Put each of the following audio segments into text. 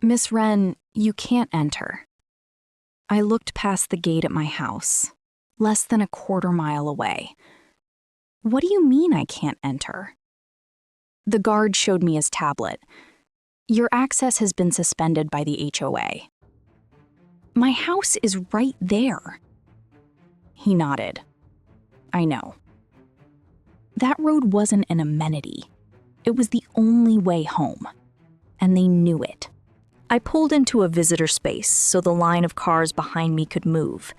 Miss Wren, you can't enter. I looked past the gate at my house, less than a quarter mile away. What do you mean I can't enter? The guard showed me his tablet. Your access has been suspended by the HOA. My house is right there. He nodded. I know. That road wasn't an amenity. It was the only way home, and they knew it. I pulled into a visitor space so the line of cars behind me could move.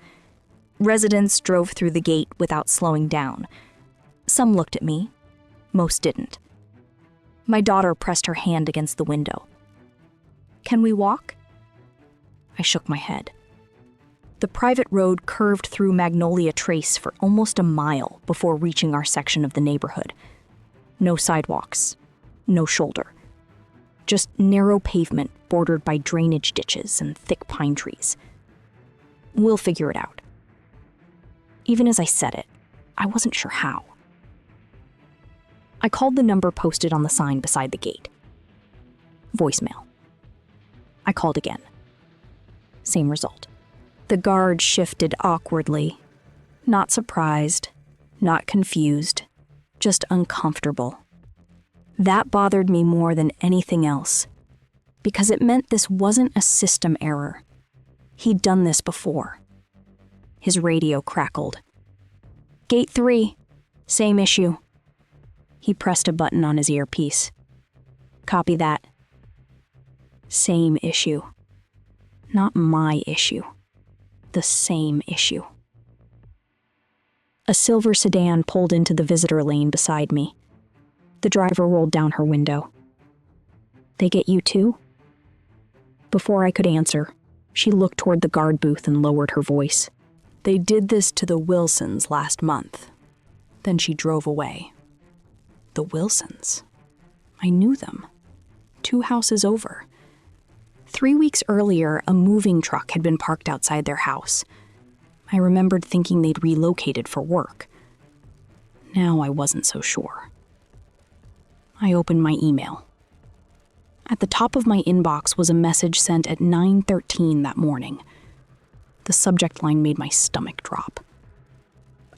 Residents drove through the gate without slowing down. Some looked at me, most didn't. My daughter pressed her hand against the window. Can we walk? I shook my head. The private road curved through Magnolia Trace for almost a mile before reaching our section of the neighborhood. No sidewalks, no shoulder. Just narrow pavement bordered by drainage ditches and thick pine trees. We'll figure it out. Even as I said it, I wasn't sure how. I called the number posted on the sign beside the gate. Voicemail. I called again. Same result. The guard shifted awkwardly. Not surprised, not confused, just uncomfortable. That bothered me more than anything else, because it meant this wasn't a system error. He'd done this before. His radio crackled. Gate 3, same issue. He pressed a button on his earpiece. Copy that. Same issue. Not my issue. The same issue. A silver sedan pulled into the visitor lane beside me. The driver rolled down her window. They get you too? Before I could answer, she looked toward the guard booth and lowered her voice. They did this to the Wilsons last month. Then she drove away. The Wilsons. I knew them. 2 houses over. 3 weeks earlier, a moving truck had been parked outside their house. I remembered thinking they'd relocated for work. Now I wasn't so sure. I opened my email. At the top of my inbox was a message sent at 9:13 that morning. The subject line made my stomach drop.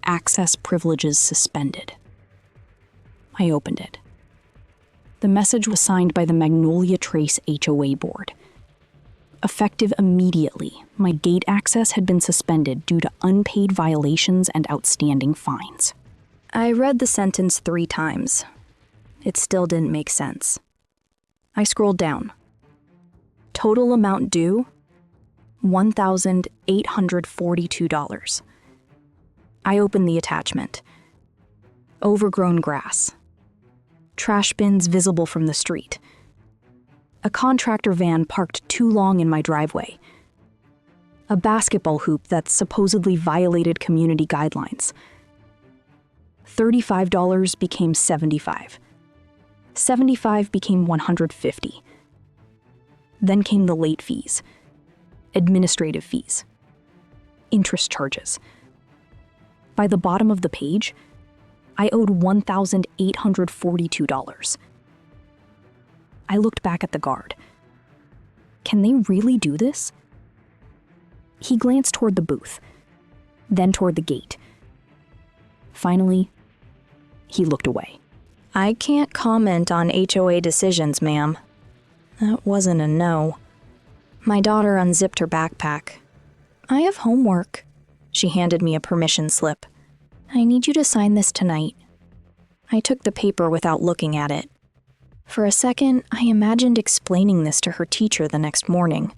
Access privileges suspended. I opened it. The message was signed by the Magnolia Trace HOA board. Effective immediately, my gate access had been suspended due to unpaid violations and outstanding fines. I read the sentence 3 times. It still didn't make sense. I scrolled down. Total amount due, $1,842. I opened the attachment. Overgrown grass. Trash bins visible from the street. A contractor van parked too long in my driveway. A basketball hoop that supposedly violated community guidelines. $35 became $75. $75 became $150. Then came the late fees, administrative fees, interest charges. By the bottom of the page, I owed $1,842. I looked back at the guard. Can they really do this? He glanced toward the booth, then toward the gate. Finally, he looked away. I can't comment on HOA decisions, ma'am. That wasn't a no. My daughter unzipped her backpack. I have homework. She handed me a permission slip. I need you to sign this tonight. I took the paper without looking at it. For a second, I imagined explaining this to her teacher the next morning.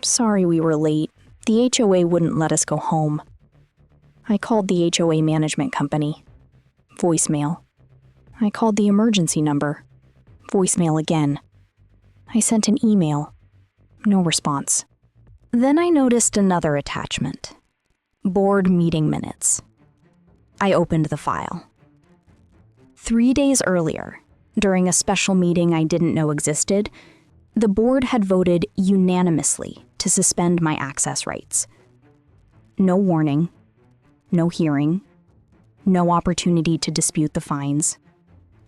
Sorry we were late. The HOA wouldn't let us go home. I called the HOA management company. Voicemail. I called the emergency number. Voicemail again. I sent an email. No response. Then I noticed another attachment. Board meeting minutes. I opened the file. 3 days earlier, during a special meeting I didn't know existed, the board had voted unanimously to suspend my access rights. No warning, no hearing, no opportunity to dispute the fines.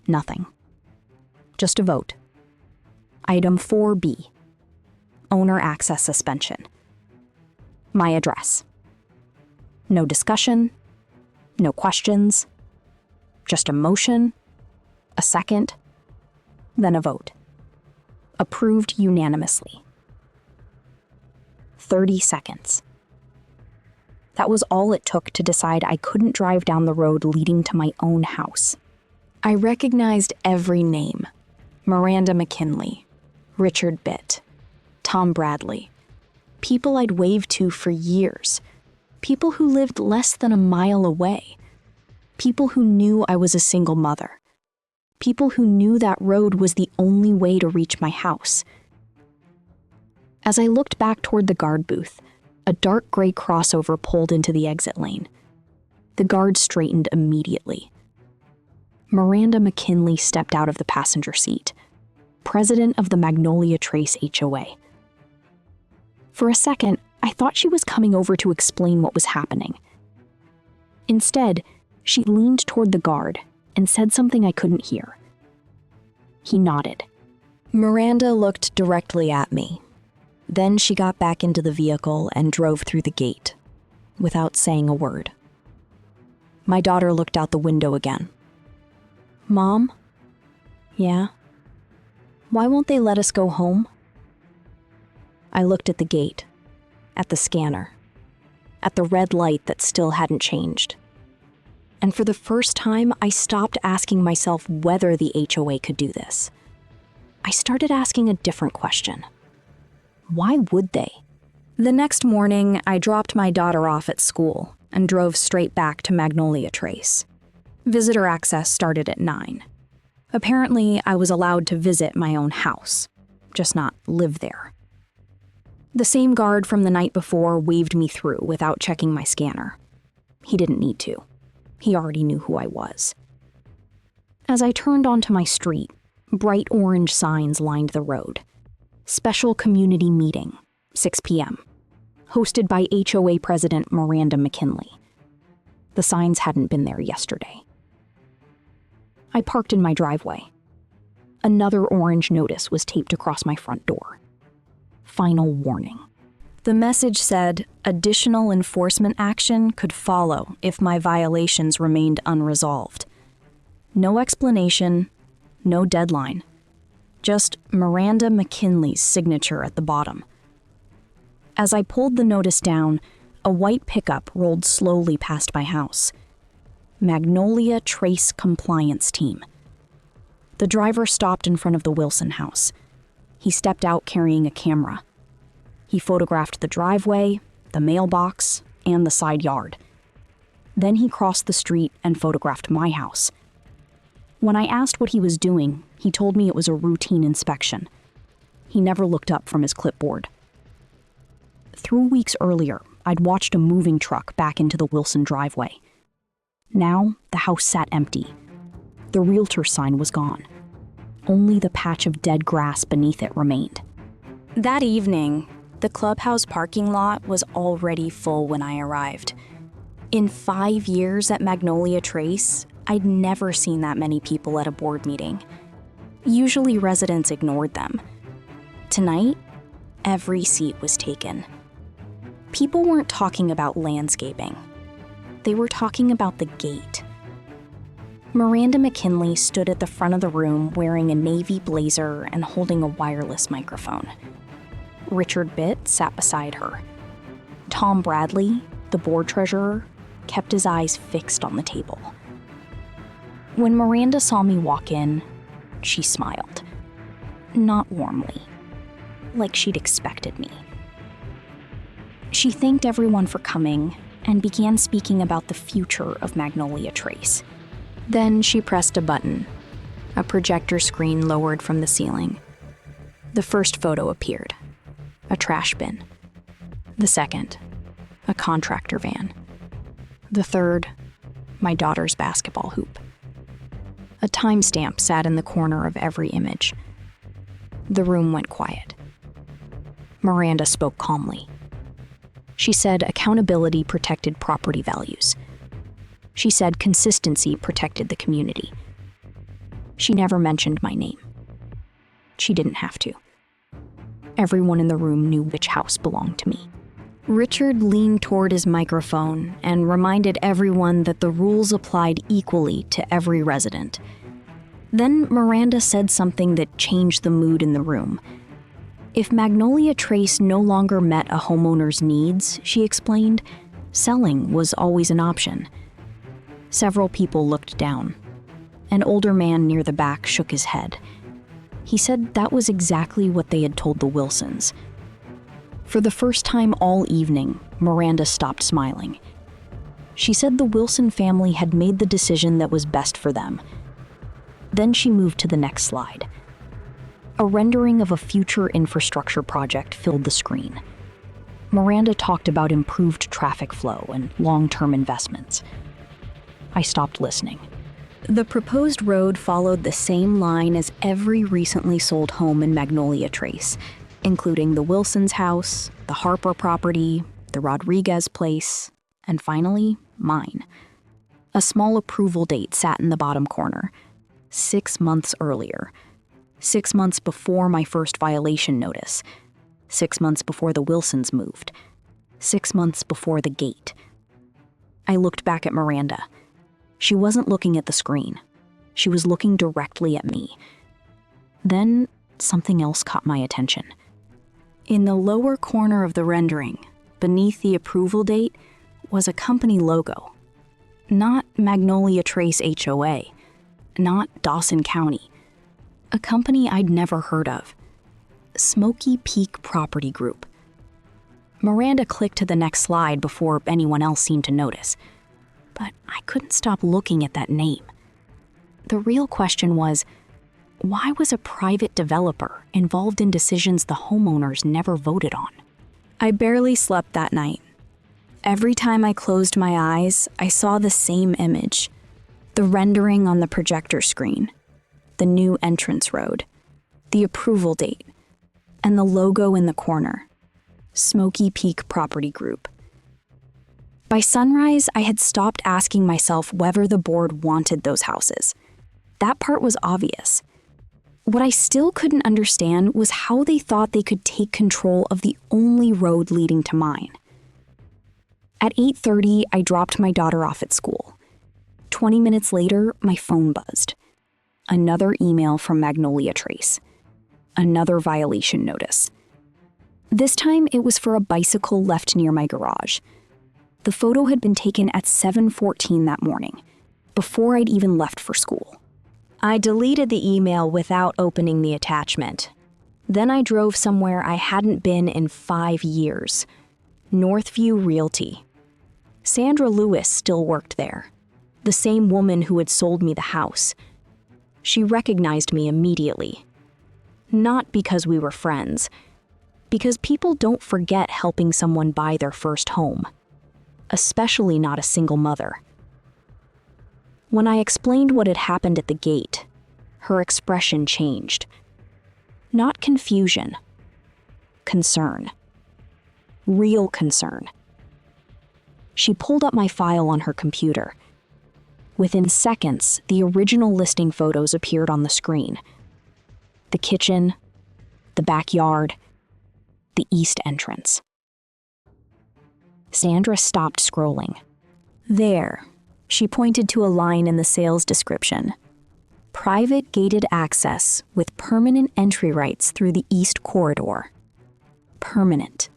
Nothing. Just a vote. Item 4B. owner access suspension. My address. No discussion, no questions, just a motion, a second, then a vote. Approved unanimously. 30 seconds. That was all it took to decide I couldn't drive down the road leading to my own house. I recognized every name. Miranda McKinley, Richard Bitt, Tom Bradley. People I'd waved to for years. People who lived less than a mile away. People who knew I was a single mother. People who knew that road was the only way to reach my house. As I looked back toward the guard booth, a dark gray crossover pulled into the exit lane. The guard straightened immediately. Miranda McKinley stepped out of the passenger seat, president of the Magnolia Trace HOA. For a second, I thought she was coming over to explain what was happening. Instead, she leaned toward the guard and said something I couldn't hear. He nodded. Miranda looked directly at me. Then she got back into the vehicle and drove through the gate, without saying a word. My daughter looked out the window again. Mom? Yeah? Why won't they let us go home? I looked at the gate, at the scanner, at the red light that still hadn't changed. And for the first time, I stopped asking myself whether the HOA could do this. I started asking a different question. Why would they? The next morning, I dropped my daughter off at school and drove straight back to Magnolia Trace. Visitor access started at 9. Apparently, I was allowed to visit my own house, just not live there. The same guard from the night before waved me through without checking my scanner. He didn't need to. He already knew who I was. As I turned onto my street, bright orange signs lined the road. Special community meeting, 6 p.m., hosted by HOA President Miranda McKinley. The signs hadn't been there yesterday. I parked in my driveway. Another orange notice was taped across my front door. Final warning. The message said additional enforcement action could follow if my violations remained unresolved. No explanation, no deadline. Just Miranda McKinley's signature at the bottom. As I pulled the notice down, a white pickup rolled slowly past my house. Magnolia Trace Compliance Team. The driver stopped in front of the Wilson house. He stepped out carrying a camera. He photographed the driveway, the mailbox, and the side yard. Then he crossed the street and photographed my house. When I asked what he was doing, he told me it was a routine inspection. He never looked up from his clipboard. 3 weeks earlier, I'd watched a moving truck back into the Wilson driveway. Now, the house sat empty. The realtor sign was gone. Only the patch of dead grass beneath it remained. That evening, the clubhouse parking lot was already full when I arrived. In 5 years at Magnolia Trace, I'd never seen that many people at a board meeting. Usually residents ignored them. Tonight, every seat was taken. People weren't talking about landscaping. They were talking about the gate. Miranda McKinley stood at the front of the room wearing a navy blazer and holding a wireless microphone. Richard Bitt sat beside her. Tom Bradley, the board treasurer, kept his eyes fixed on the table. When Miranda saw me walk in, she smiled. Not warmly, like she'd expected me. She thanked everyone for coming and began speaking about the future of Magnolia Trace. Then she pressed a button. A projector screen lowered from the ceiling. The first photo appeared. A trash bin. The second, a contractor van. The third, my daughter's basketball hoop. A timestamp sat in the corner of every image. The room went quiet. Miranda spoke calmly. She said accountability protected property values. She said consistency protected the community. She never mentioned my name. She didn't have to. everyone in the room knew which house belonged to me. Richard leaned toward his microphone and reminded everyone that the rules applied equally to every resident. Then Miranda said something that changed the mood in the room. If Magnolia Trace no longer met a homeowner's needs, she explained, selling was always an option. Several people looked down. An older man near the back shook his head. He said that was exactly what they had told the Wilsons. For the first time all evening, Miranda stopped smiling. She said the Wilson family had made the decision that was best for them. Then she moved to the next slide. A rendering of a future infrastructure project filled the screen. Miranda talked about improved traffic flow and long-term investments. I stopped listening. The proposed road followed the same line as every recently sold home in Magnolia Trace, including the Wilsons' house, the Harper property, the Rodriguez place, and finally, mine. A small approval date sat in the bottom corner. 6 months earlier. 6 months before my first violation notice. 6 months before the Wilsons moved. 6 months before the gate. I looked back at Miranda. She wasn't looking at the screen. She was looking directly at me. Then something else caught my attention. In the lower corner of the rendering, beneath the approval date, was a company logo. Not Magnolia Trace HOA. Not Dawson County. A company I'd never heard of. Smoky Peak Property Group. Miranda clicked to the next slide before anyone else seemed to notice. But I couldn't stop looking at that name. The real question was, why was a private developer involved in decisions the homeowners never voted on? I barely slept that night. Every time I closed my eyes, I saw the same image. The rendering on the projector screen, the new entrance road, the approval date, and the logo in the corner, Smoky Peak Property Group. By sunrise, I had stopped asking myself whether the board wanted those houses. That part was obvious. What I still couldn't understand was how they thought they could take control of the only road leading to mine. At 8:30, I dropped my daughter off at school. 20 minutes later, my phone buzzed. Another email from Magnolia Trace. Another violation notice. This time, it was for a bicycle left near my garage. The photo had been taken at 7:14 that morning, before I'd even left for school. I deleted the email without opening the attachment. Then I drove somewhere I hadn't been in 5 years. Northview Realty. Sandra Lewis still worked there. The same woman who had sold me the house. She recognized me immediately. Not because we were friends, because people don't forget helping someone buy their first home, especially not a single mother. When I explained what had happened at the gate, her expression changed. Not confusion, concern. Real concern. She pulled up my file on her computer. Within seconds, the original listing photos appeared on the screen. The kitchen, the backyard, the east entrance. Sandra stopped scrolling. There, she pointed to a line in the sales description. Private gated access with permanent entry rights through the east corridor. Permanent.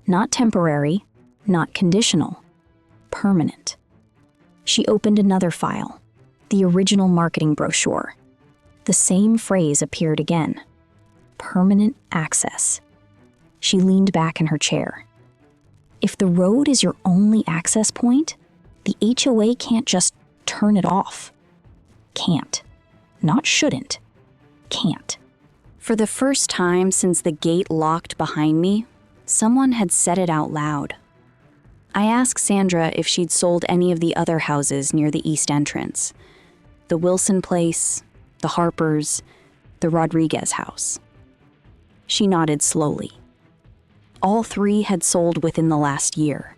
Not temporary, not conditional. Permanent. She opened another file, the original marketing brochure. The same phrase appeared again. Permanent access. She leaned back in her chair. If the road is your only access point, the HOA can't just turn it off. Can't. Not shouldn't. Can't. For the first time since the gate locked behind me, someone had said it out loud. I asked Sandra if she'd sold any of the other houses near the east entrance. The Wilson place, the Harpers, the Rodriguez house. She nodded slowly. All 3 had sold within the last year.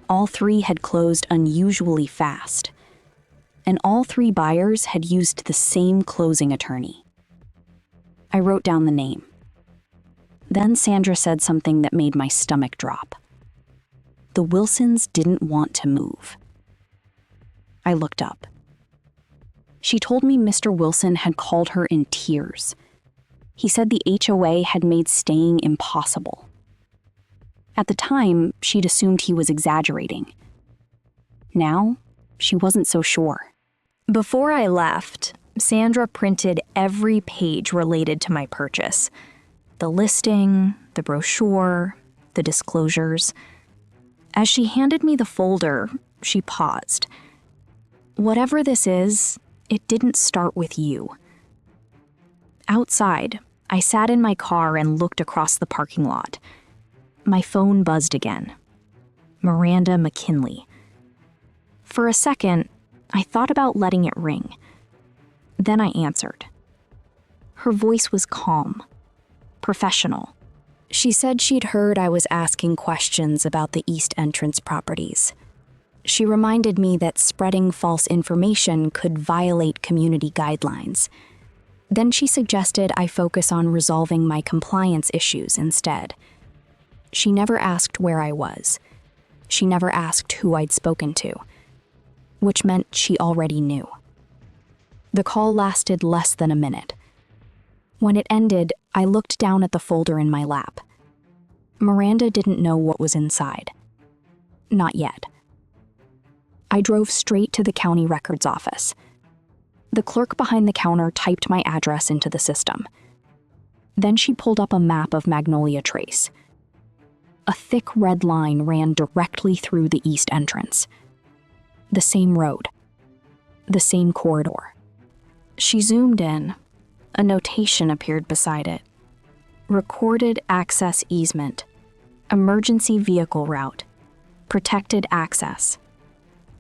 All 3 had closed unusually fast. And all 3 buyers had used the same closing attorney. I wrote down the name. Then Sandra said something that made my stomach drop. The Wilsons didn't want to move. I looked up. She told me Mr. Wilson had called her in tears. He said the HOA had made staying impossible. At the time, she'd assumed he was exaggerating. Now, she wasn't so sure. Before I left, Sandra printed every page related to my purchase. The listing, the brochure, the disclosures. As she handed me the folder, she paused. Whatever this is, it didn't start with you. Outside, I sat in my car and looked across the parking lot. My phone buzzed again. Miranda McKinley. For a second, I thought about letting it ring. Then I answered. Her voice was calm, professional. She said she'd heard I was asking questions about the East Entrance properties. She reminded me that spreading false information could violate community guidelines. Then she suggested I focus on resolving my compliance issues instead. She never asked where I was. She never asked who I'd spoken to, which meant she already knew. The call lasted less than a minute. When it ended, I looked down at the folder in my lap. Miranda didn't know what was inside. Not yet. I drove straight to the county records office. The clerk behind the counter typed my address into the system. Then she pulled up a map of Magnolia Trace. A thick red line ran directly through the East Entrance. The same road. The same corridor. She zoomed in. A notation appeared beside it. Recorded access easement. Emergency vehicle route. Protected access.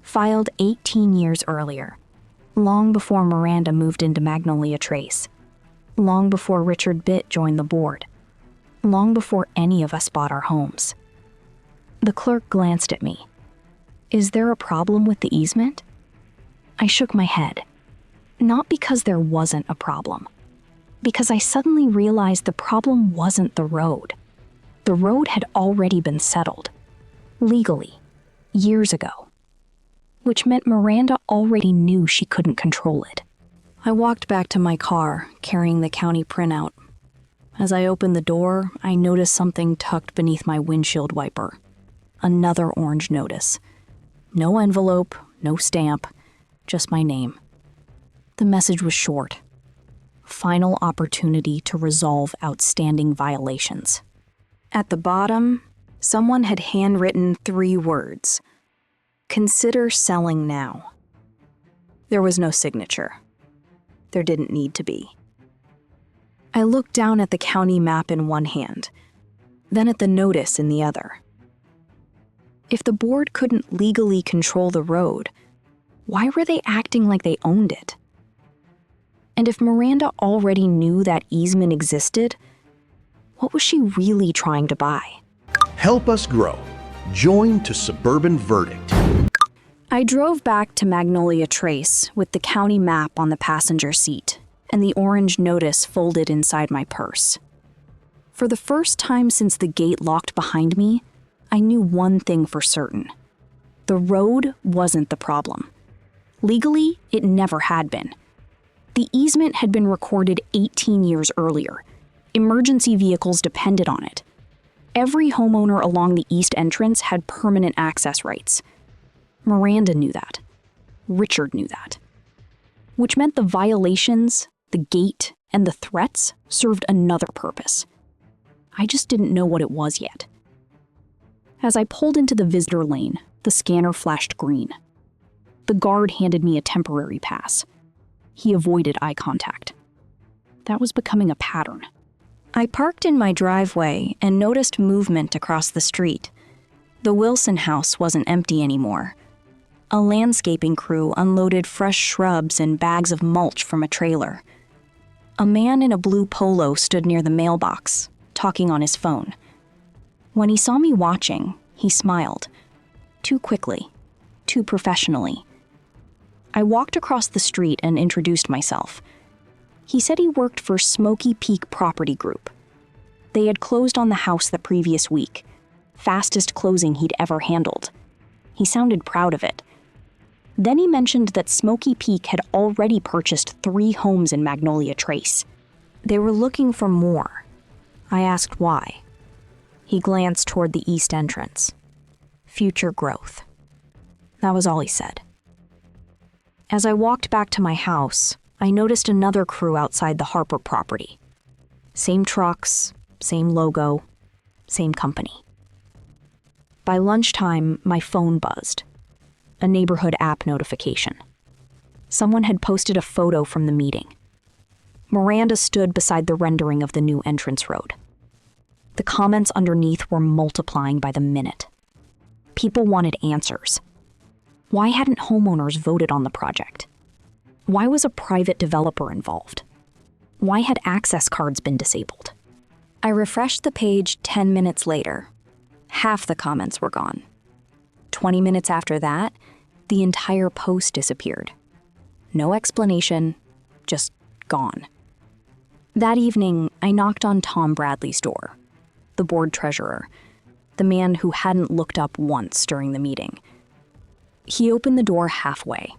Filed 18 years earlier. Long before Miranda moved into Magnolia Trace. Long before Richard Bitt joined the board. Long before any of us bought our homes. The clerk glanced at me. Is there a problem with the easement? I shook my head. Not because there wasn't a problem. Because I suddenly realized the problem wasn't the road. The road had already been settled. Legally. Years ago. Which meant Miranda already knew she couldn't control it. I walked back to my car, carrying the county printout. As I opened the door, I noticed something tucked beneath my windshield wiper. Another orange notice. No envelope, no stamp, just my name. The message was short. Final opportunity to resolve outstanding violations. At the bottom, someone had handwritten 3 words. Consider selling now. There was no signature. There didn't need to be. I looked down at the county map in one hand, then at the notice in the other. If the board couldn't legally control the road, why were they acting like they owned it? And if Miranda already knew that easement existed, what was she really trying to buy? Help us grow. Join to Suburban Verdict. I drove back to Magnolia Trace with the county map on the passenger seat and the orange notice folded inside my purse. For the first time since the gate locked behind me, I knew one thing for certain. The road wasn't the problem. Legally, it never had been. The easement had been recorded 18 years earlier. Emergency vehicles depended on it. Every homeowner along the East Entrance had permanent access rights. Miranda knew that. Richard knew that. Which meant the violations, the gate, and the threats served another purpose. I just didn't know what it was yet. As I pulled into the visitor lane, the scanner flashed green. The guard handed me a temporary pass. He avoided eye contact. That was becoming a pattern. I parked in my driveway and noticed movement across the street. The Wilson house wasn't empty anymore. A landscaping crew unloaded fresh shrubs and bags of mulch from a trailer. A man in a blue polo stood near the mailbox, talking on his phone. When he saw me watching, he smiled. Too quickly, too professionally. I walked across the street and introduced myself. He said he worked for Smoky Peak Property Group. They had closed on the house the previous week. Fastest closing he'd ever handled. He sounded proud of it. Then he mentioned that Smoky Peak had already purchased 3 homes in Magnolia Trace. They were looking for more. I asked why. He glanced toward the east entrance. Future growth. That was all he said. As I walked back to my house, I noticed another crew outside the Harper property. Same trucks, same logo, same company. By lunchtime, my phone buzzed. A neighborhood app notification. Someone had posted a photo from the meeting. Miranda stood beside the rendering of the new entrance road. The comments underneath were multiplying by the minute. People wanted answers. Why hadn't homeowners voted on the project? Why was a private developer involved? Why had access cards been disabled? I refreshed the page 10 minutes later. Half the comments were gone. 20 minutes after that, the entire post disappeared. No explanation, just gone. That evening, I knocked on Tom Bradley's door, the board treasurer, the man who hadn't looked up once during the meeting. He opened the door halfway.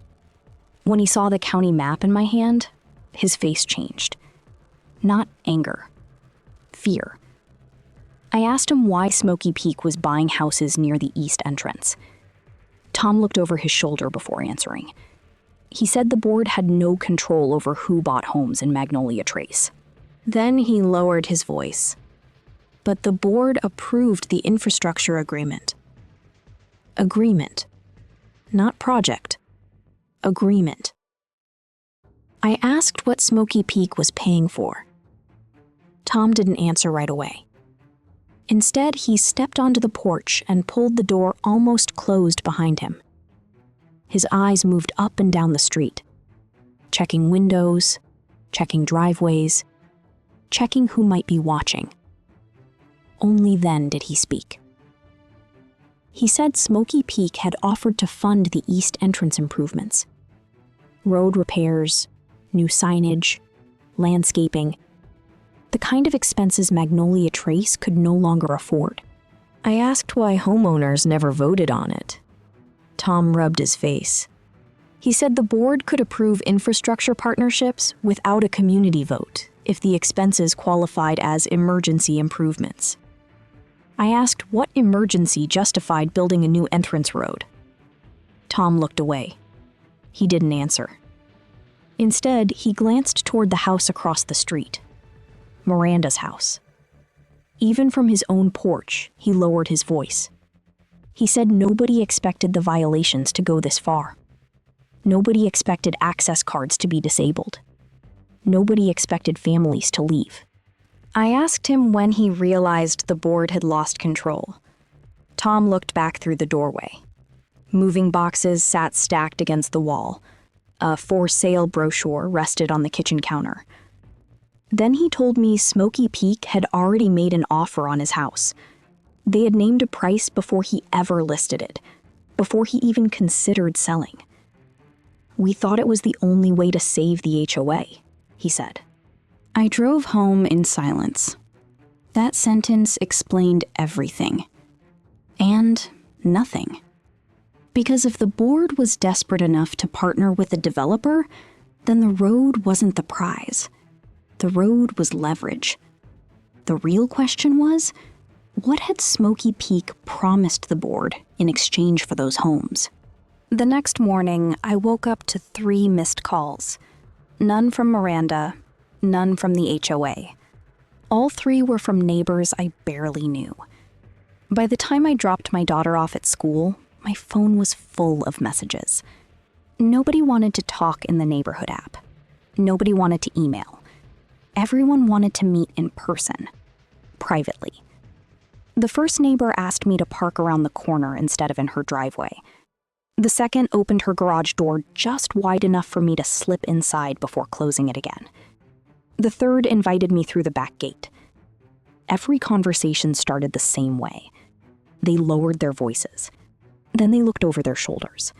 When he saw the county map in my hand, his face changed. Not anger, fear. I asked him why Smoky Peak was buying houses near the east entrance. Tom looked over his shoulder before answering. He said the board had no control over who bought homes in Magnolia Trace. Then he lowered his voice. But the board approved the infrastructure agreement. Agreement. Not project. Agreement. I asked what Smoky Peak was paying for. Tom didn't answer right away. Instead, he stepped onto the porch and pulled the door almost closed behind him. His eyes moved up and down the street, checking windows, checking driveways, checking who might be watching. Only then did he speak. He said Smoky Peak had offered to fund the east entrance improvements. Road repairs, new signage, landscaping, the kind of expenses Magnolia Trace could no longer afford. I asked why homeowners never voted on it. Tom rubbed his face. He said the board could approve infrastructure partnerships without a community vote if the expenses qualified as emergency improvements. I asked what emergency justified building a new entrance road. Tom looked away. He didn't answer. Instead, he glanced toward the house across the street. Miranda's house. Even from his own porch, he lowered his voice. He said nobody expected the violations to go this far. Nobody expected access cards to be disabled. Nobody expected families to leave. I asked him when he realized the board had lost control. Tom looked back through the doorway. Moving boxes sat stacked against the wall. A for sale brochure rested on the kitchen counter. Then he told me Smoky Peak had already made an offer on his house. They had named a price before he ever listed it, before he even considered selling. We thought it was the only way to save the HOA, he said. I drove home in silence. That sentence explained everything. And nothing. Because if the board was desperate enough to partner with a developer, then the road wasn't the prize. The road was leverage. The real question was, what had Smoky Peak promised the board in exchange for those homes? The next morning, I woke up to 3 missed calls. None from Miranda, none from the HOA. All 3 were from neighbors I barely knew. By the time I dropped my daughter off at school, my phone was full of messages. Nobody wanted to talk in the neighborhood app. Nobody wanted to email. Everyone wanted to meet in person, privately. The first neighbor asked me to park around the corner instead of in her driveway. The second opened her garage door just wide enough for me to slip inside before closing it again. The third invited me through the back gate. Every conversation started the same way. They lowered their voices. Then they looked over their shoulders.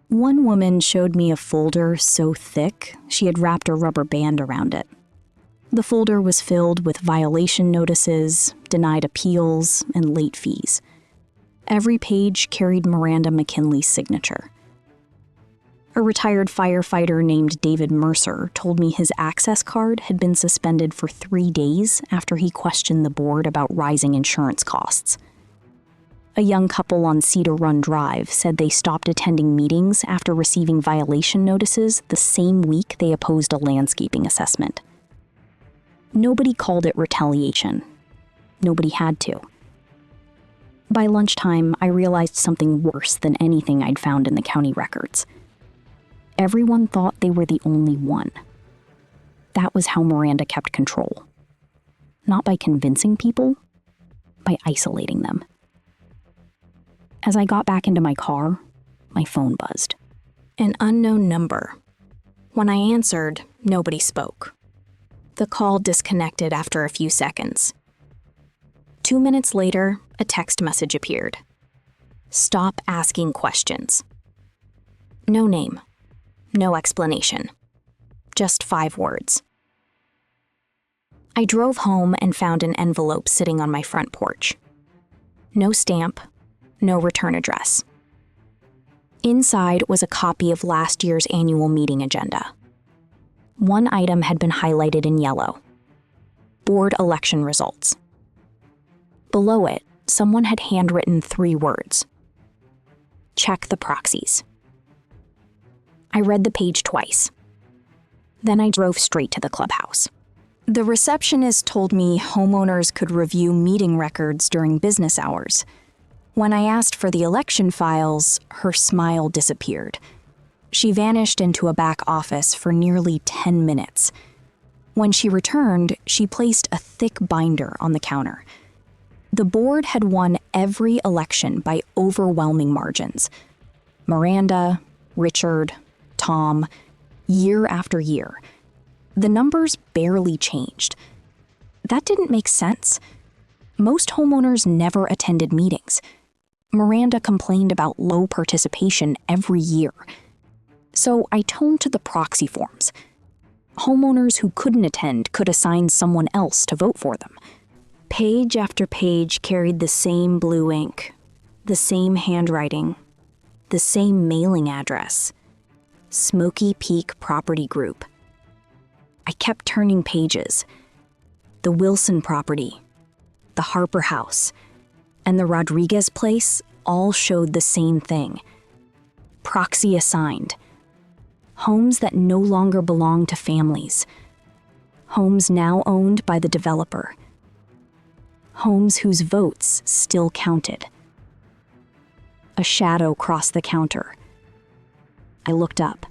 One woman showed me a folder so thick she had wrapped a rubber band around it. The folder was filled with violation notices, denied appeals, and late fees. Every page carried Miranda McKinley's signature. A retired firefighter named David Mercer told me his access card had been suspended for 3 days after he questioned the board about rising insurance costs. A young couple on Cedar Run Drive said they stopped attending meetings after receiving violation notices the same week they opposed a landscaping assessment. Nobody called it retaliation. Nobody had to. By lunchtime, I realized something worse than anything I'd found in the county records. Everyone thought they were the only one. That was how Miranda kept control. Not by convincing people, by isolating them. As I got back into my car, my phone buzzed. An unknown number. When I answered, nobody spoke. The call disconnected after a few seconds. 2 minutes later, a text message appeared. Stop asking questions. No name. No explanation. Just 5 words. I drove home and found an envelope sitting on my front porch. No stamp, no return address. Inside was a copy of last year's annual meeting agenda. One item had been highlighted in yellow. Board election results. Below it, someone had handwritten 3 words. Check the proxies. I read the page twice. Then I drove straight to the clubhouse. The receptionist told me homeowners could review meeting records during business hours. When I asked for the election files, her smile disappeared. She vanished into a back office for nearly 10 minutes. When she returned, she placed a thick binder on the counter. The board had won every election by overwhelming margins. Miranda, Richard, Tom, year after year. The numbers barely changed. That didn't make sense. Most homeowners never attended meetings. Miranda complained about low participation every year. So I toned to the proxy forms. Homeowners who couldn't attend could assign someone else to vote for them. Page after page carried the same blue ink, the same handwriting, the same mailing address. Smoky Peak Property Group. I kept turning pages. The Wilson property, the Harper house, and the Rodriguez place all showed the same thing. Proxy assigned. Homes that no longer belong to families. Homes now owned by the developer. Homes whose votes still counted. A shadow crossed the counter. I looked up.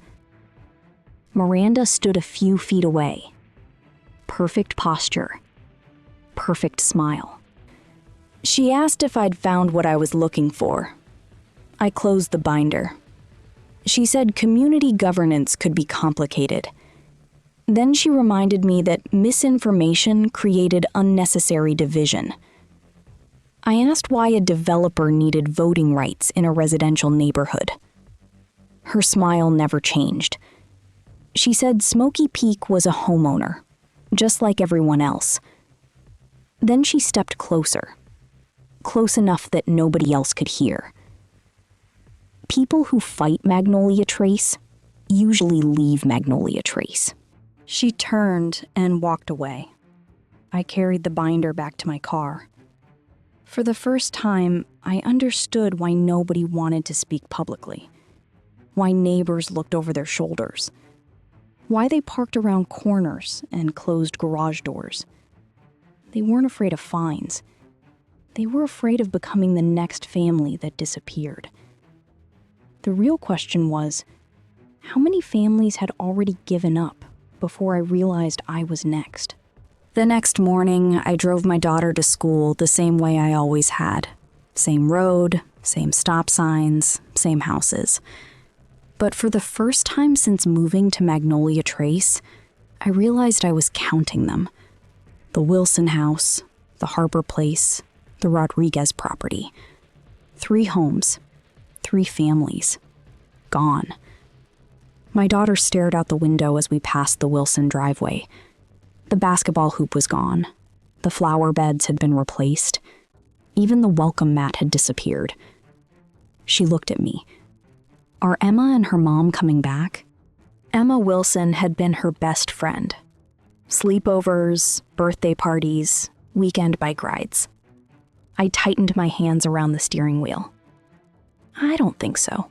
Miranda stood a few feet away. Perfect posture. Perfect smile. She asked if I'd found what I was looking for. I closed the binder. She said community governance could be complicated. Then she reminded me that misinformation created unnecessary division. I asked why a developer needed voting rights in a residential neighborhood. Her smile never changed. She said Smoky Peak was a homeowner, just like everyone else. Then she stepped closer, close enough that nobody else could hear. People who fight Magnolia Trace usually leave Magnolia Trace. She turned and walked away. I carried the binder back to my car. For the first time, I understood why nobody wanted to speak publicly. Why neighbors looked over their shoulders. Why they parked around corners and closed garage doors. They weren't afraid of fines. They were afraid of becoming the next family that disappeared. The real question was, how many families had already given up before I realized I was next? The next morning, I drove my daughter to school the same way I always had. Same road, same stop signs, same houses. But for the first time since moving to Magnolia Trace, I realized I was counting them. The Wilson house, the Harper place, the Rodriguez property. 3 homes, 3 families, gone. My daughter stared out the window as we passed the Wilson driveway. The basketball hoop was gone. The flower beds had been replaced. Even the welcome mat had disappeared. She looked at me. Are Emma and her mom coming back? Emma Wilson had been her best friend. Sleepovers, birthday parties, weekend bike rides. I tightened my hands around the steering wheel. I don't think so.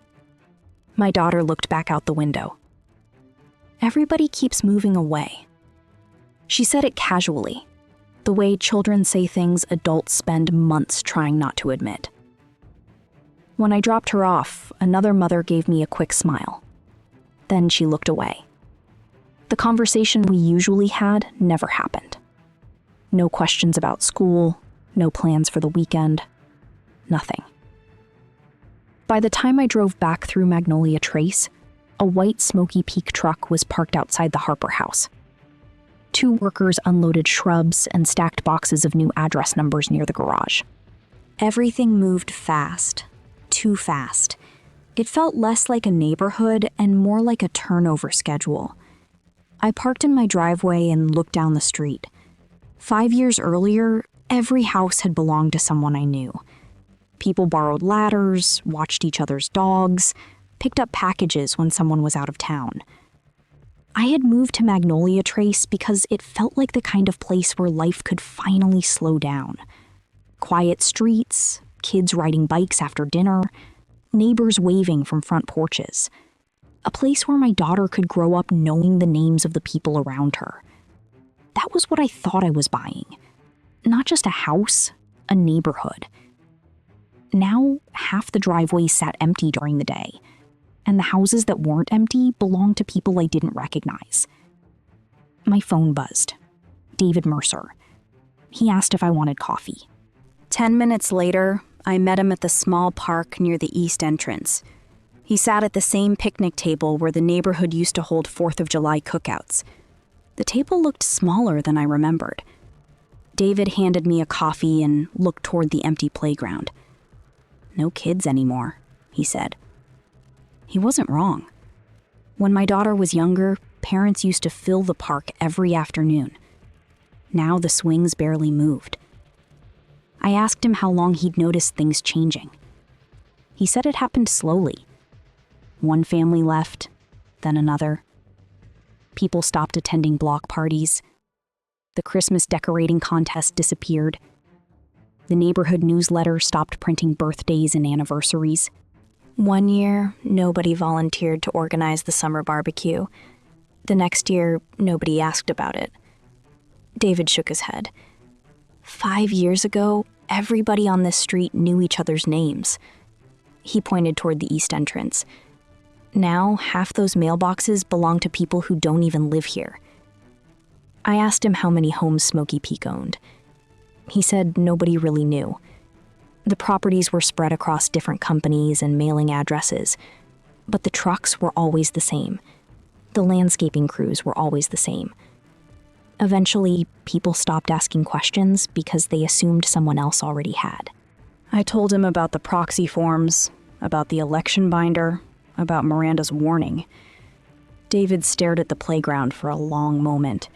My daughter looked back out the window. Everybody keeps moving away. She said it casually, the way children say things adults spend months trying not to admit. When I dropped her off, another mother gave me a quick smile. Then she looked away. The conversation we usually had never happened. No questions about school, no plans for the weekend, nothing. By the time I drove back through Magnolia Trace, a white Smoky Peak truck was parked outside the Harper house. 2 workers unloaded shrubs and stacked boxes of new address numbers near the garage. Everything moved fast, too fast. It felt less like a neighborhood and more like a turnover schedule. I parked in my driveway and looked down the street. 5 years earlier, every house had belonged to someone I knew. People borrowed ladders, watched each other's dogs, picked up packages when someone was out of town. I had moved to Magnolia Trace because it felt like the kind of place where life could finally slow down. Quiet streets, kids riding bikes after dinner, neighbors waving from front porches. A place where my daughter could grow up knowing the names of the people around her. That was what I thought I was buying. Not just a house, a neighborhood. Now, half the driveways sat empty during the day, and the houses that weren't empty belonged to people I didn't recognize. My phone buzzed. David Mercer. He asked if I wanted coffee. 10 minutes later, I met him at the small park near the east entrance. He sat at the same picnic table where the neighborhood used to hold 4th of July cookouts. The table looked smaller than I remembered. David handed me a coffee and looked toward the empty playground. No kids anymore, he said. He wasn't wrong. When my daughter was younger, parents used to fill the park every afternoon. Now the swings barely moved. I asked him how long he'd noticed things changing. He said it happened slowly. One family left, then another. People stopped attending block parties. The Christmas decorating contest disappeared. The neighborhood newsletter stopped printing birthdays and anniversaries. One year, nobody volunteered to organize the summer barbecue. The next year, nobody asked about it. David shook his head. 5 years ago, everybody on this street knew each other's names. He pointed toward the east entrance. Now, half those mailboxes belong to people who don't even live here. I asked him how many homes Smoky Peak owned. He said nobody really knew. The properties were spread across different companies and mailing addresses, but the trucks were always the same. The landscaping crews were always the same. Eventually, people stopped asking questions because they assumed someone else already had. I told him about the proxy forms, about the election binder, about Miranda's warning. David stared at the playground for a long moment.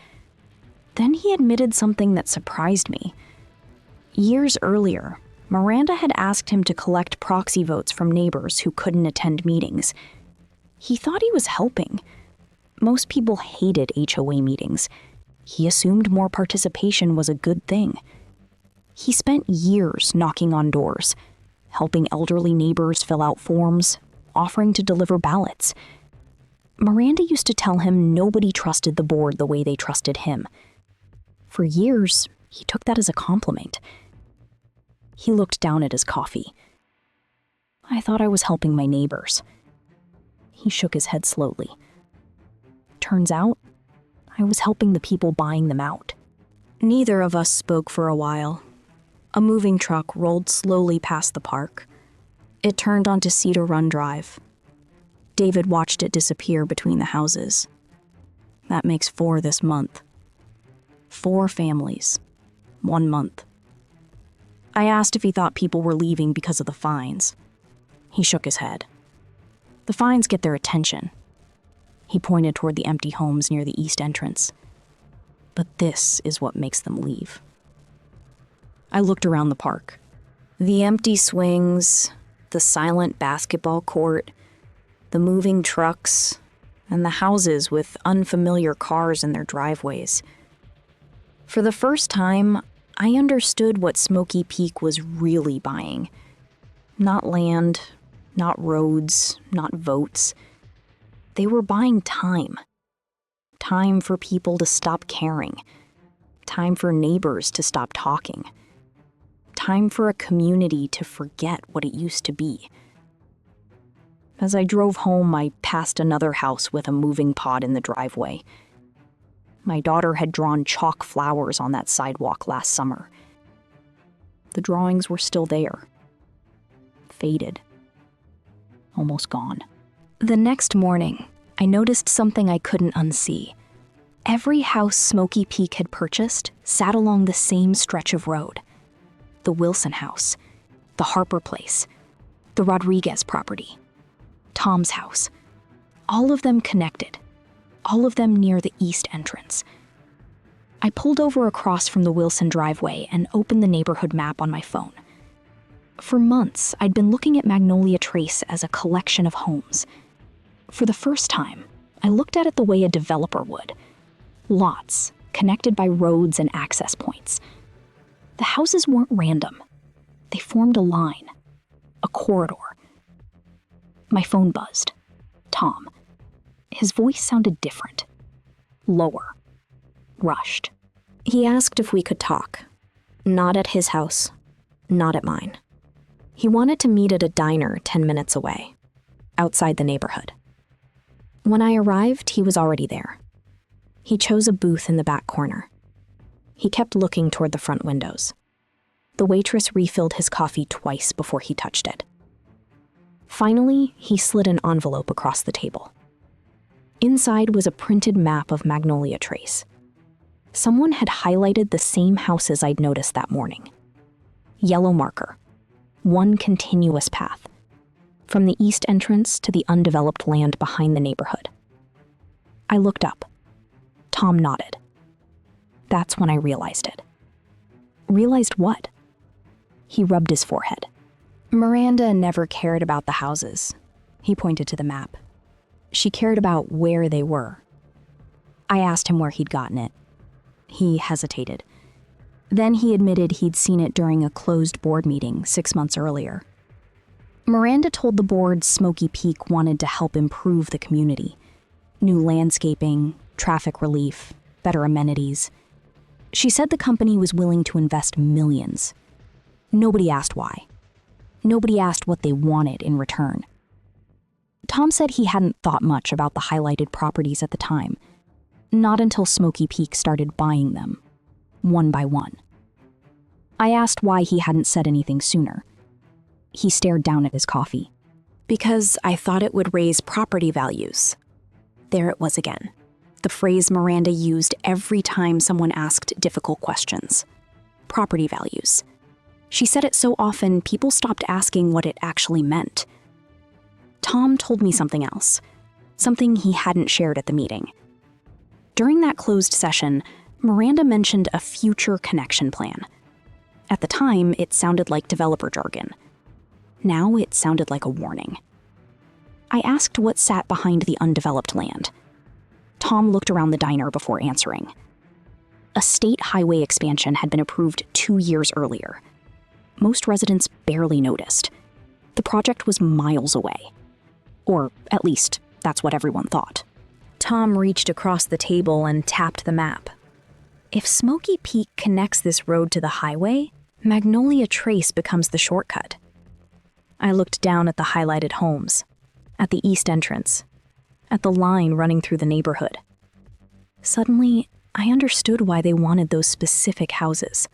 Then he admitted something that surprised me. Years earlier, Miranda had asked him to collect proxy votes from neighbors who couldn't attend meetings. He thought he was helping. Most people hated HOA meetings. He assumed more participation was a good thing. He spent years knocking on doors, helping elderly neighbors fill out forms, offering to deliver ballots. Miranda used to tell him nobody trusted the board the way they trusted him. For years, he took that as a compliment. He looked down at his coffee. I thought I was helping my neighbors. He shook his head slowly. Turns out, I was helping the people buying them out. Neither of us spoke for a while. A moving truck rolled slowly past the park. It turned onto Cedar Run Drive. David watched it disappear between the houses. That makes 4 this month. 4 families. 1 month. I asked if he thought people were leaving because of the fines. He shook his head. The fines get their attention. He pointed toward the empty homes near the east entrance. but this is what makes them leave. I looked around the park. The empty swings, the silent basketball court, the moving trucks, and the houses with unfamiliar cars in their driveways. For the first time, I understood what Smoky Peak was really buying. Not land, not roads, not votes. They were buying time. Time for people to stop caring. Time for neighbors to stop talking. Time for a community to forget what it used to be. As I drove home, I passed another house with a moving pod in the driveway. My daughter had drawn chalk flowers on that sidewalk last summer. The drawings were still there. Faded. Almost gone. The next morning, I noticed something I couldn't unsee. Every house Smoky Peak had purchased sat along the same stretch of road. The Wilson house, the Harper place, the Rodriguez property, Tom's house. All of them connected. All of them near the east entrance. I pulled over across from the Wilson driveway and opened the neighborhood map on my phone. For months, I'd been looking at Magnolia Trace as a collection of homes. For the first time, I looked at it the way a developer would. Lots, connected by roads and access points. The houses weren't random. They formed a line, a corridor. My phone buzzed. Tom. His voice sounded different. Lower. Rushed. He asked if we could talk. Not at his house. Not at mine. He wanted to meet at a diner 10 minutes away, outside the neighborhood. When I arrived, he was already there. He chose a booth in the back corner. He kept looking toward the front windows. The waitress refilled his coffee twice before he touched it. Finally, he slid an envelope across the table. Inside was a printed map of Magnolia Trace. Someone had highlighted the same houses I'd noticed that morning. Yellow marker. One continuous path. From the east entrance to the undeveloped land behind the neighborhood. I looked up. Tom nodded. That's when I realized it. Realized what? He rubbed his forehead. Miranda never cared about the houses. He pointed to the map. She cared about where they were. I asked him where he'd gotten it. He hesitated. Then he admitted he'd seen it during a closed board meeting 6 months earlier. Miranda told the board Smoky Peak wanted to help improve the community. New landscaping, traffic relief, better amenities. She said the company was willing to invest millions. Nobody asked why. Nobody asked what they wanted in return. Tom said he hadn't thought much about the highlighted properties at the time, not until Smoky Peak started buying them, one by one. I asked why he hadn't said anything sooner. He stared down at his coffee. Because I thought it would raise property values. There it was again, the phrase Miranda used every time someone asked difficult questions. Property values. She said it so often, people stopped asking what it actually meant. Tom told me something else, something he hadn't shared at the meeting. During that closed session, Miranda mentioned a future connection plan. At the time, it sounded like developer jargon. Now it sounded like a warning. I asked what sat behind the undeveloped land. Tom looked around the diner before answering. A state highway expansion had been approved 2 years earlier. Most residents barely noticed. The project was miles away. Or at least, that's what everyone thought. Tom reached across the table and tapped the map. If Smoky Peak connects this road to the highway, Magnolia Trace becomes the shortcut. I looked down at the highlighted homes, at the east entrance, at the line running through the neighborhood. Suddenly, I understood why they wanted those specific houses.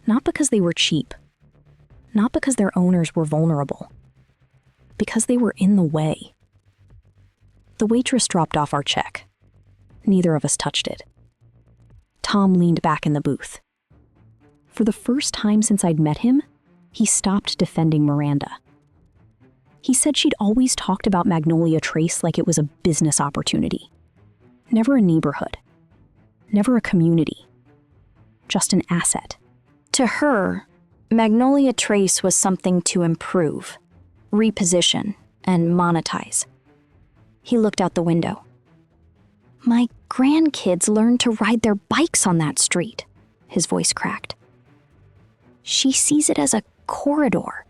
Not because they were cheap, not because their owners were vulnerable, because they were in the way. The waitress dropped off our check. Neither of us touched it. Tom leaned back in the booth. For the first time since I'd met him, he stopped defending Miranda. He said she'd always talked about Magnolia Trace like it was a business opportunity, never a neighborhood. never a community, just an asset. To her, Magnolia Trace was something to improve, reposition, and monetize. He looked out the window. My grandkids learned to ride their bikes on that street, his voice cracked. She sees it as a corridor.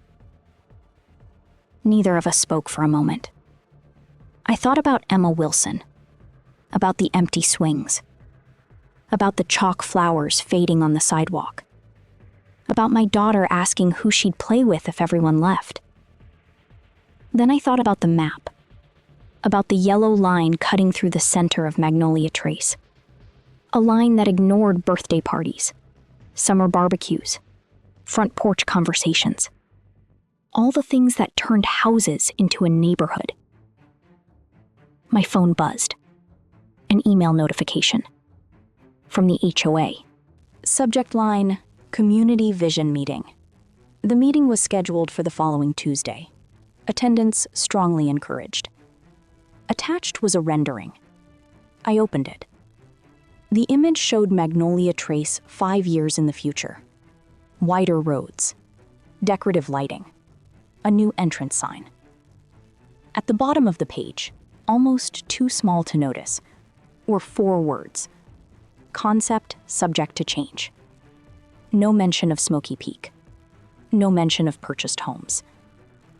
Neither of us spoke for a moment. I thought about Emma Wilson, about the empty swings, about the chalk flowers fading on the sidewalk, about my daughter asking who she'd play with if everyone left. Then I thought about the map, about the yellow line cutting through the center of Magnolia Trace, a line that ignored birthday parties, summer barbecues, front porch conversations, all the things that turned houses into a neighborhood. My phone buzzed. An email notification. From the HOA. Subject line, Community Vision Meeting. The meeting was scheduled for the following Tuesday. Attendance strongly encouraged. Attached was a rendering. I opened it. The image showed Magnolia Trace 5 years in the future. Wider roads, decorative lighting, a new entrance sign. At the bottom of the page, almost too small to notice, were 4 words. Concept subject to change. No mention of Smoky Peak. No mention of purchased homes.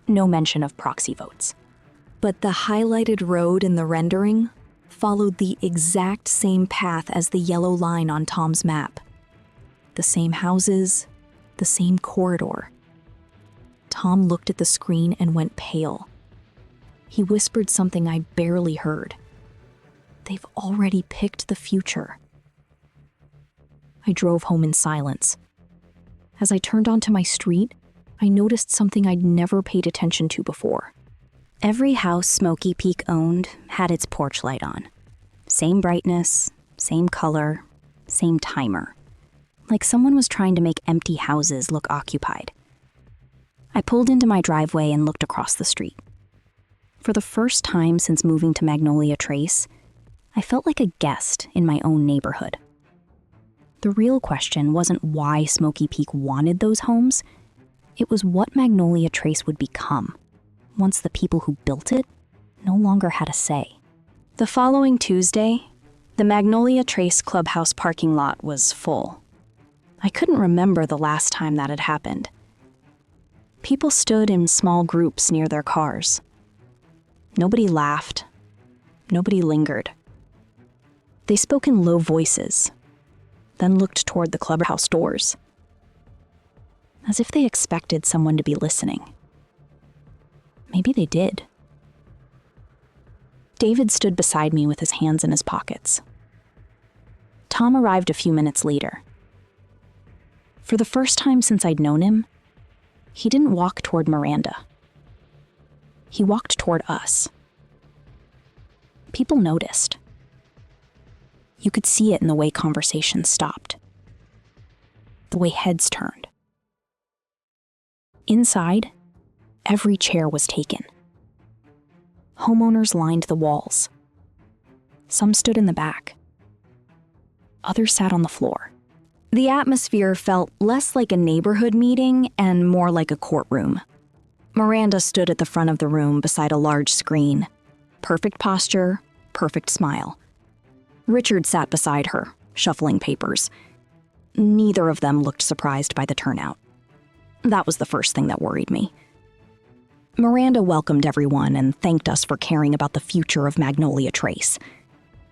No mention of proxy votes. But the highlighted road in the rendering followed the exact same path as the yellow line on Tom's map. The same houses, the same corridor. Tom looked at the screen and went pale. He whispered something I barely heard. They've already picked the future. I drove home in silence. As I turned onto my street, I noticed something I'd never paid attention to before. Every house Smoky Peak owned had its porch light on. Same brightness, same color, same timer. Like someone was trying to make empty houses look occupied. I pulled into my driveway and looked across the street. For the first time since moving to Magnolia Trace, I felt like a guest in my own neighborhood. The real question wasn't why Smoky Peak wanted those homes. It was what Magnolia Trace would become once the people who built it no longer had a say. The following Tuesday, the Magnolia Trace clubhouse parking lot was full. I couldn't remember the last time that had happened. People stood in small groups near their cars. Nobody laughed. Nobody lingered. They spoke in low voices, then looked toward the clubhouse doors, as if they expected someone to be listening. Maybe they did. David stood beside me with his hands in his pockets. Tom arrived a few minutes later. For the first time since I'd known him, he didn't walk toward Miranda. He walked toward us. People noticed. You could see it in the way conversations stopped, the way heads turned. Inside, every chair was taken. Homeowners lined the walls. Some stood in the back. Others sat on the floor. The atmosphere felt less like a neighborhood meeting and more like a courtroom. Miranda stood at the front of the room beside a large screen. Perfect posture, perfect smile. Richard sat beside her, shuffling papers. Neither of them looked surprised by the turnout. That was the first thing that worried me. Miranda welcomed everyone and thanked us for caring about the future of Magnolia Trace.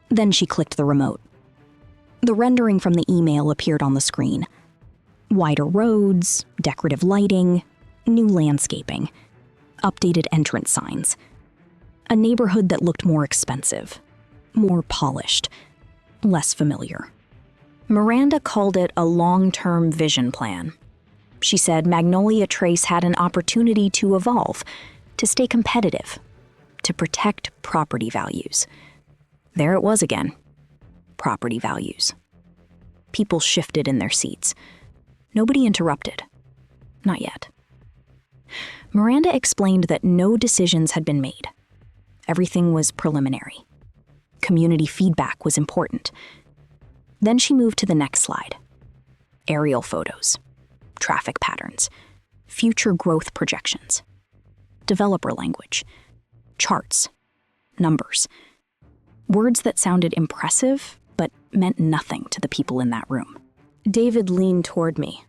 Then she clicked the remote. The rendering from the email appeared on the screen. Wider roads, decorative lighting, new landscaping, updated entrance signs. A neighborhood that looked more expensive, more polished, less familiar. Miranda called it a long-term vision plan. She said Magnolia Trace had an opportunity to evolve, to stay competitive, to protect property values. There it was again. Property values. People shifted in their seats. Nobody interrupted. Not yet. Miranda explained that no decisions had been made. Everything was preliminary. Community feedback was important. Then she moved to the next slide. Aerial photos, traffic patterns, future growth projections, developer language, charts, numbers, words that sounded impressive but meant nothing to the people in that room. David leaned toward me.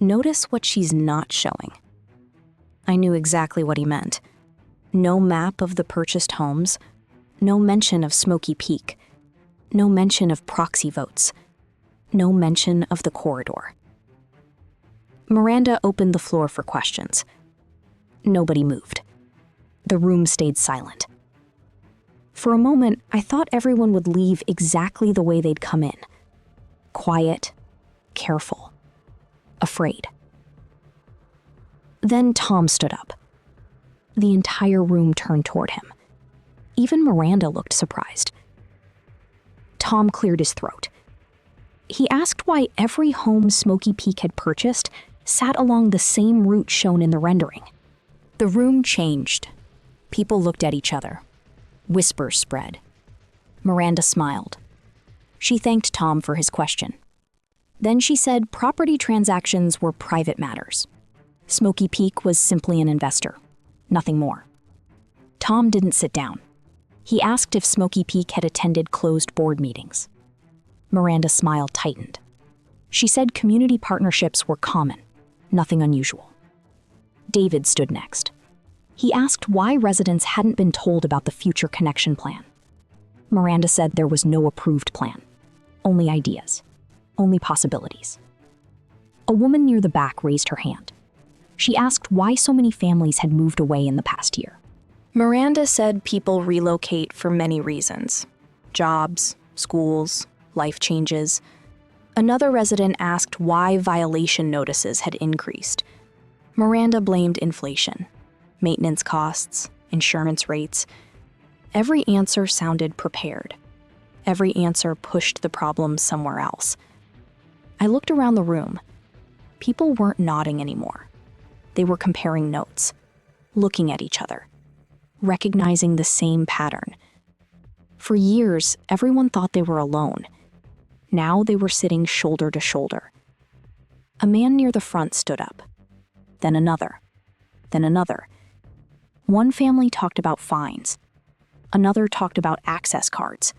Notice what she's not showing. I knew exactly what he meant. No map of the purchased homes, no mention of Smoky Peak, no mention of proxy votes, no mention of the corridor. Miranda opened the floor for questions. Nobody moved. The room stayed silent. For a moment, I thought everyone would leave exactly the way they'd come in. Quiet, careful, afraid. Then Tom stood up. The entire room turned toward him. Even Miranda looked surprised. Tom cleared his throat. He asked why every home Smoky Peak had purchased sat along the same route shown in the rendering. The room changed. People looked at each other. Whispers spread. Miranda smiled. She thanked Tom for his question. Then she said property transactions were private matters. Smoky Peak was simply an investor, nothing more. Tom didn't sit down. He asked if Smoky Peak had attended closed board meetings. Miranda's smile tightened. She said community partnerships were common, nothing unusual. David stood next. He asked why residents hadn't been told about the future connection plan. Miranda said there was no approved plan, only ideas, only possibilities. A woman near the back raised her hand. She asked why so many families had moved away in the past year. Miranda said people relocate for many reasons: jobs, schools, life changes. Another resident asked why violation notices had increased. Miranda blamed inflation, maintenance costs, insurance rates. Every answer sounded prepared. Every answer pushed the problem somewhere else. I looked around the room. People weren't nodding anymore. They were comparing notes, looking at each other, recognizing the same pattern. For years, everyone thought they were alone. Now they were sitting shoulder to shoulder. A man near the front stood up. Then another. Then another. One family talked about fines. Another talked about access cards.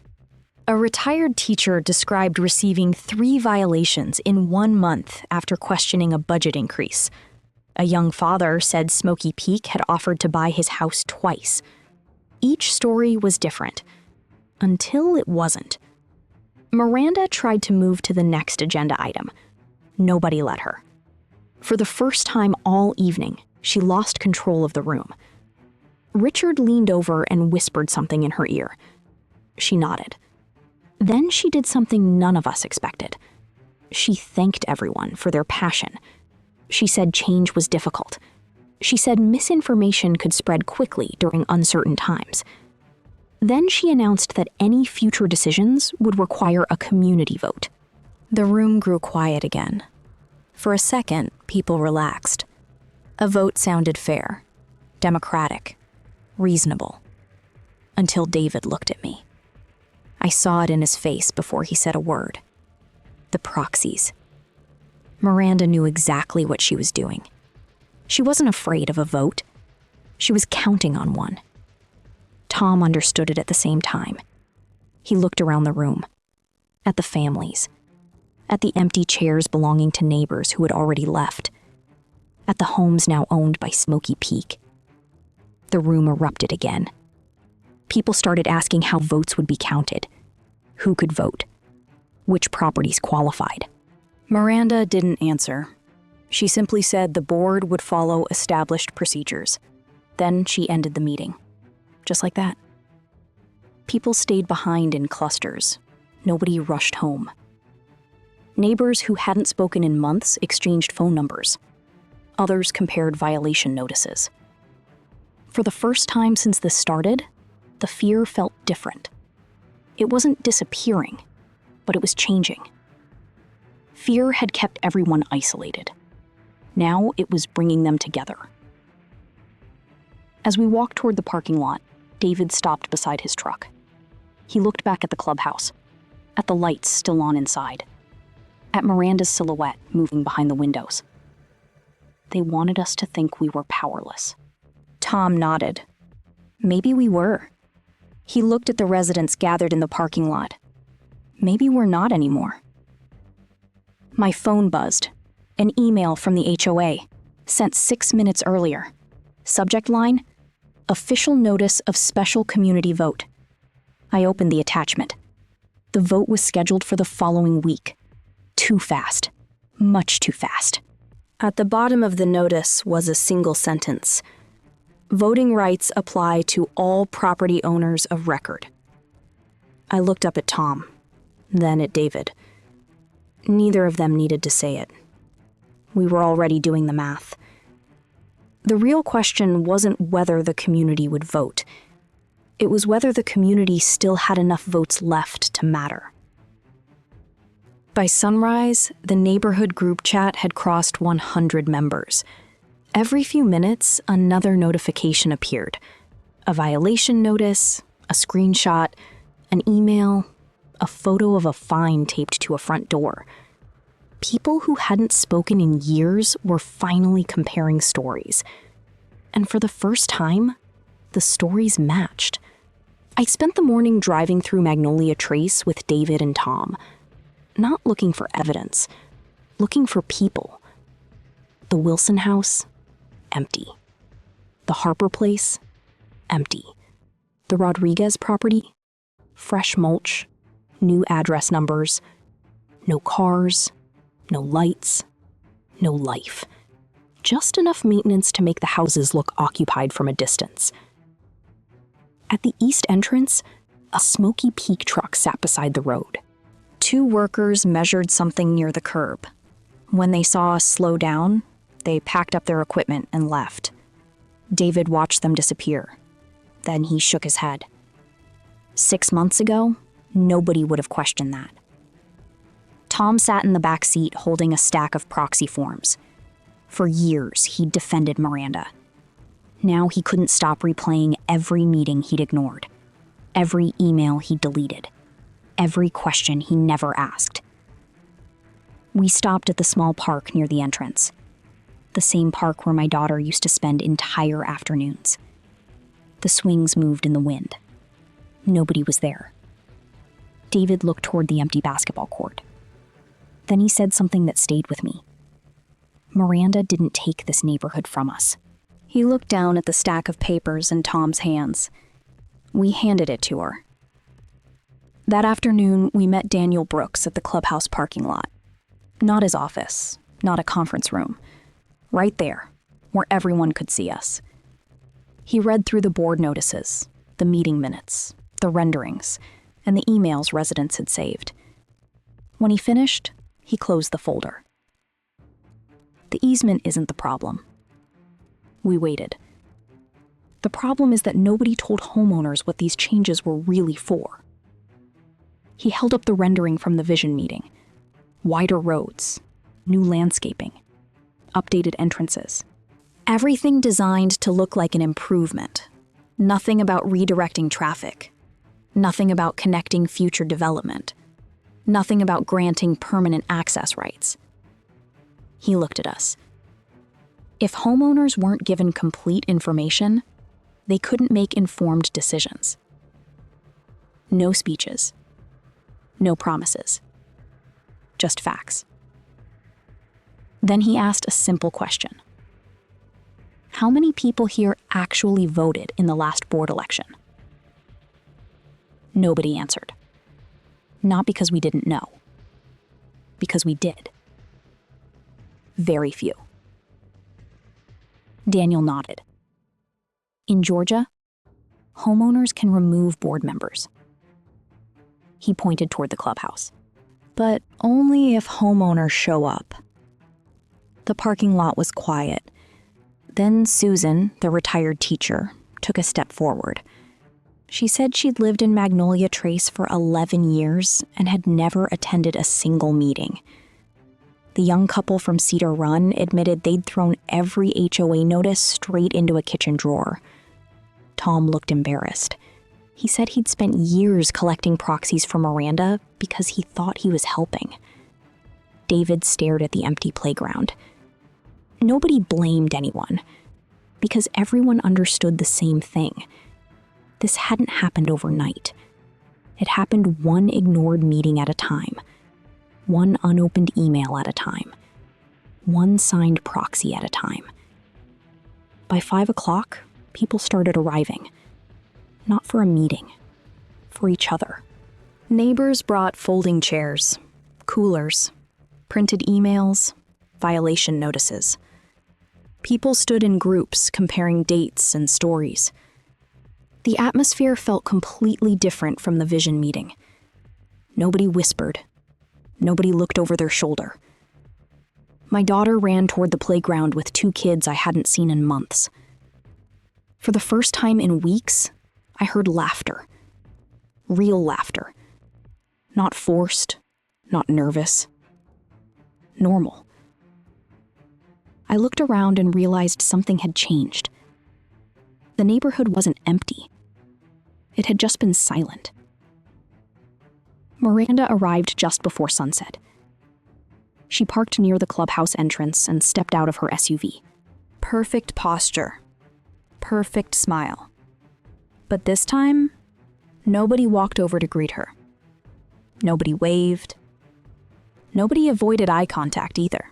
A retired teacher described receiving 3 violations in 1 month after questioning a budget increase. A young father said Smoky Peak had offered to buy his house twice. Each story was different, until it wasn't. Miranda tried to move to the next agenda item. Nobody let her. For the first time all evening, she lost control of the room. Richard leaned over and whispered something in her ear. She nodded. Then she did something none of us expected. She thanked everyone for their passion. She said change was difficult. She said misinformation could spread quickly during uncertain times. Then she announced that any future decisions would require a community vote. The room grew quiet again. For a second, people relaxed. A vote sounded fair, democratic, reasonable. Until David looked at me. I saw it in his face before he said a word. The proxies. Miranda knew exactly what she was doing. She wasn't afraid of a vote. She was counting on one. Tom understood it at the same time. He looked around the room, at the families, at the empty chairs belonging to neighbors who had already left, at the homes now owned by Smoky Peak. The room erupted again. People started asking how votes would be counted, who could vote, which properties qualified. Miranda didn't answer. She simply said the board would follow established procedures. Then she ended the meeting. Just like that. People stayed behind in clusters. Nobody rushed home. Neighbors who hadn't spoken in months exchanged phone numbers. Others compared violation notices. For the first time since this started, the fear felt different. It wasn't disappearing, but it was changing. Fear had kept everyone isolated. Now it was bringing them together. As we walked toward the parking lot, David stopped beside his truck. He looked back at the clubhouse, at the lights still on inside, at Miranda's silhouette moving behind the windows. They wanted us to think we were powerless. Tom nodded. Maybe we were. He looked at the residents gathered in the parking lot. Maybe we're not anymore. My phone buzzed. An email from the HOA, sent 6 minutes earlier. Subject line, official notice of special community vote. I opened the attachment. The vote was scheduled for the following week. Too fast. Much too fast. At the bottom of the notice was a single sentence. Voting rights apply to all property owners of record. I looked up at Tom, then at David. Neither of them needed to say it. We were already doing the math. The real question wasn't whether the community would vote. It was whether the community still had enough votes left to matter. By sunrise, the neighborhood group chat had crossed 100 members. Every few minutes, another notification appeared. A violation notice, a screenshot, an email, a photo of a fine taped to a front door. People who hadn't spoken in years were finally comparing stories. And for the first time, the stories matched. I spent the morning driving through Magnolia Trace with David and Tom, not looking for evidence, looking for people. The Wilson house, empty. The Harper place, empty. The Rodriguez property, fresh mulch, new address numbers, no cars, no lights, no life. Just enough maintenance to make the houses look occupied from a distance. At the east entrance, a smoky Peak truck sat beside the road. 2 workers measured something near the curb. When they saw us slow down, they packed up their equipment and left. David watched them disappear. Then he shook his head. 6 months ago, nobody would have questioned that. Tom sat in the back seat holding a stack of proxy forms. For years, he'd defended Miranda. Now he couldn't stop replaying every meeting he'd ignored, every email he'd deleted, every question he never asked. We stopped at the small park near the entrance, the same park where my daughter used to spend entire afternoons. The swings moved in the wind. Nobody was there. David looked toward the empty basketball court. Then he said something that stayed with me. Miranda didn't take this neighborhood from us. He looked down at the stack of papers in Tom's hands. We handed it to her. That afternoon, we met Daniel Brooks at the clubhouse parking lot. Not his office, not a conference room. Right there, where everyone could see us. He read through the board notices, the meeting minutes, the renderings, and the emails residents had saved. When he finished, he closed the folder. The easement isn't the problem. We waited. The problem is that nobody told homeowners what these changes were really for. He held up the rendering from the vision meeting. Wider roads, new landscaping, updated entrances. Everything designed to look like an improvement. Nothing about redirecting traffic. Nothing about connecting future development. Nothing about granting permanent access rights. He looked at us. If homeowners weren't given complete information, they couldn't make informed decisions. No speeches. No promises. Just facts. Then he asked a simple question. How many people here actually voted in the last board election? Nobody answered. Not because we didn't know. Because we did. Very few. Daniel nodded. In Georgia, homeowners can remove board members. He pointed toward the clubhouse. But only if homeowners show up. The parking lot was quiet. Then Susan, the retired teacher, took a step forward. She said she'd lived in Magnolia Trace for 11 years and had never attended a single meeting. The young couple from Cedar Run admitted they'd thrown every HOA notice straight into a kitchen drawer. Tom looked embarrassed. He said he'd spent years collecting proxies for Miranda because he thought he was helping. David stared at the empty playground. Nobody blamed anyone, because everyone understood the same thing. This hadn't happened overnight. It happened one ignored meeting at a time, one unopened email at a time, one signed proxy at a time. By 5 o'clock, people started arriving. Not for a meeting, for each other. Neighbors brought folding chairs, coolers, printed emails, violation notices. People stood in groups comparing dates and stories. The atmosphere felt completely different from the vision meeting. Nobody whispered. Nobody looked over their shoulder. My daughter ran toward the playground with 2 kids I hadn't seen in months. For the first time in weeks, I heard laughter. Real laughter. Not forced, not nervous. Normal. I looked around and realized something had changed. The neighborhood wasn't empty. It had just been silent. Miranda arrived just before sunset. She parked near the clubhouse entrance and stepped out of her SUV. Perfect posture. Perfect smile. But this time, nobody walked over to greet her. Nobody waved. Nobody avoided eye contact either.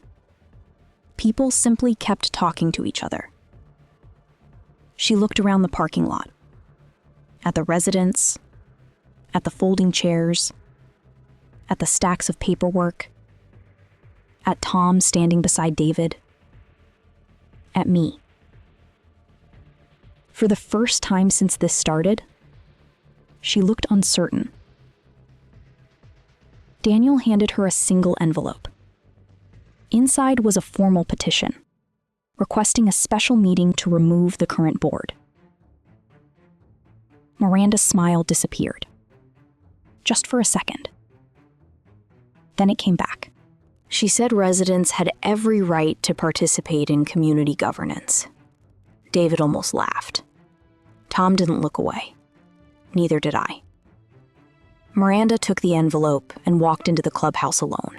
People simply kept talking to each other. She looked around the parking lot, at the residents, at the folding chairs, at the stacks of paperwork, at Tom standing beside David, at me. For the first time since this started, she looked uncertain. Daniel handed her a single envelope. Inside was a formal petition, requesting a special meeting to remove the current board. Miranda's smile disappeared. Just for a second. Then it came back. She said residents had every right to participate in community governance. David almost laughed. Tom didn't look away. Neither did I. Miranda took the envelope and walked into the clubhouse alone.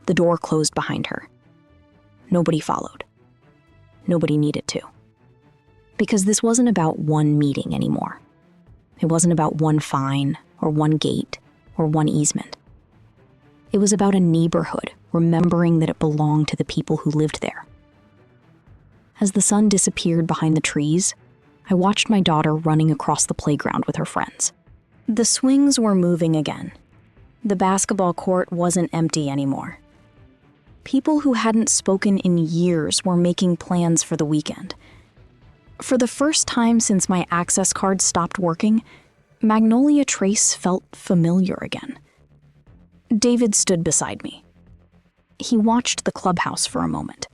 The door closed behind her. Nobody followed. Nobody needed to. Because this wasn't about one meeting anymore. It wasn't about one fine, or one gate, or one easement. It was about a neighborhood remembering that it belonged to the people who lived there. As the sun disappeared behind the trees, I watched my daughter running across the playground with her friends. The swings were moving again. The basketball court wasn't empty anymore. People who hadn't spoken in years were making plans for the weekend. For the first time since my access card stopped working, Magnolia Trace felt familiar again. David stood beside me. He watched the clubhouse for a moment.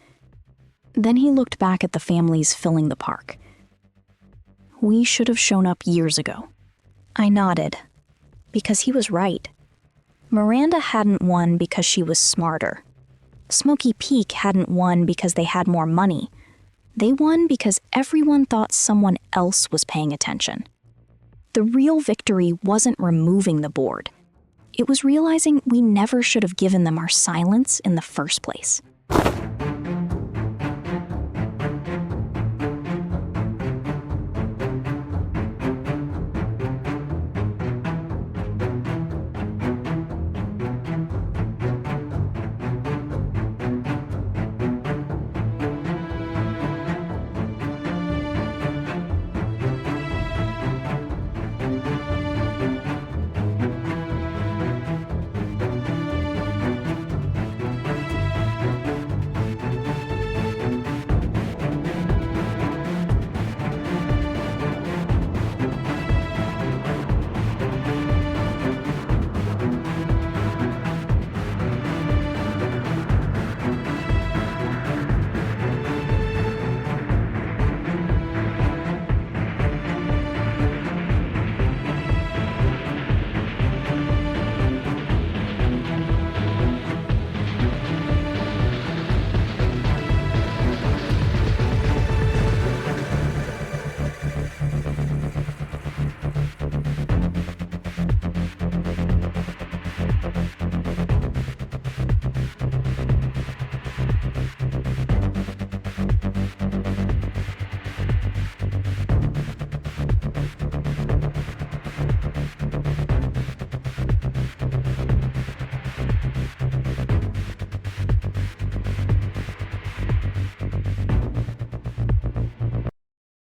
Then he looked back at the families filling the park. We should have shown up years ago. I nodded, because he was right. Miranda hadn't won because she was smarter. Smoky Peak hadn't won because they had more money. They won because everyone thought someone else was paying attention. The real victory wasn't removing the board. It was realizing we never should have given them our silence in the first place.